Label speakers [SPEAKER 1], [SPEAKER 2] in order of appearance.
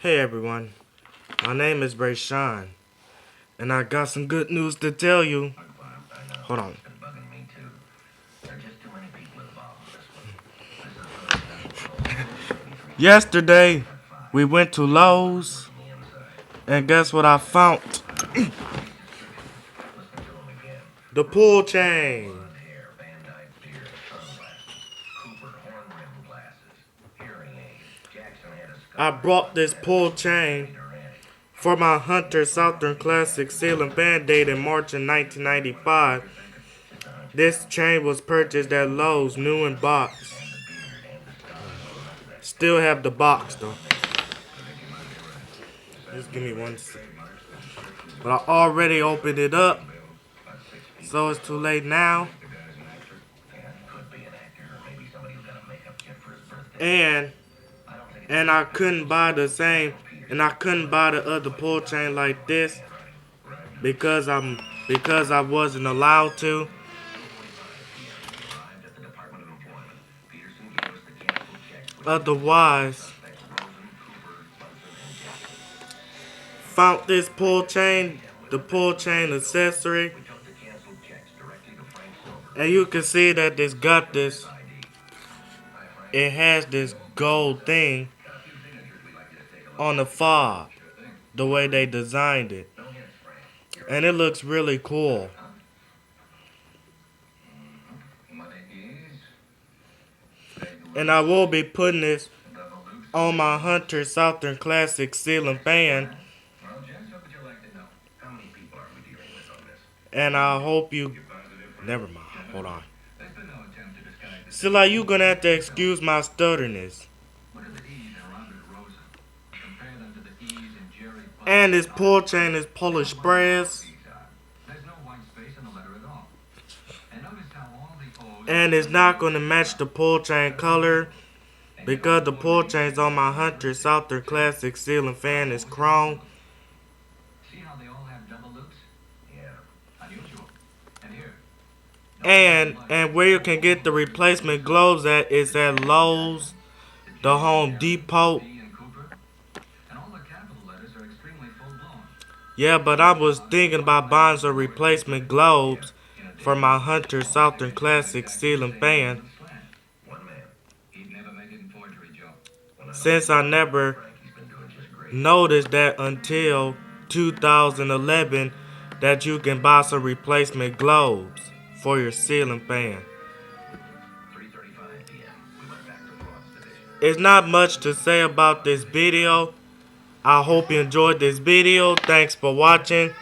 [SPEAKER 1] Hey everyone, my name is Rayshawn, and I got some good news to tell you. Hold on. Yesterday, we went to Lowe's, and guess what I found? The pull chain. I brought this pull chain for my Hunter Southern Classic Seal and Band-Aid in March of 1995. This chain was purchased at Lowe's, new in box. Still have the box though. Just give me one second. But I already opened it up, so it's too late now. And I couldn't buy the same, and I couldn't buy the other pull chain like this because I wasn't allowed to. Otherwise, found this pull chain, the pull chain accessory, and you can see that it's got this. It has this gold thing on the fob, the way they designed it, and it looks really cool. And I will be putting this on my Hunter Southern Classic Ceiling fan. And I hope you. Never mind. Hold on. So, like, you gonna have to excuse my stutterness. And this pull chain is Polish brass. And it's not gonna match the pull chain color because the pull chains on my Hunter Southern Classic Ceiling fan is chrome. And where you can get the replacement globes at is at Lowe's, the Home Depot. Yeah, but I was thinking about buying some replacement globes for my Hunter Southern Classic ceiling fan, since I never noticed that until 2011 that you can buy some replacement globes for your ceiling fan. It's not much to say about this video. I hope you enjoyed this video. Thanks for watching.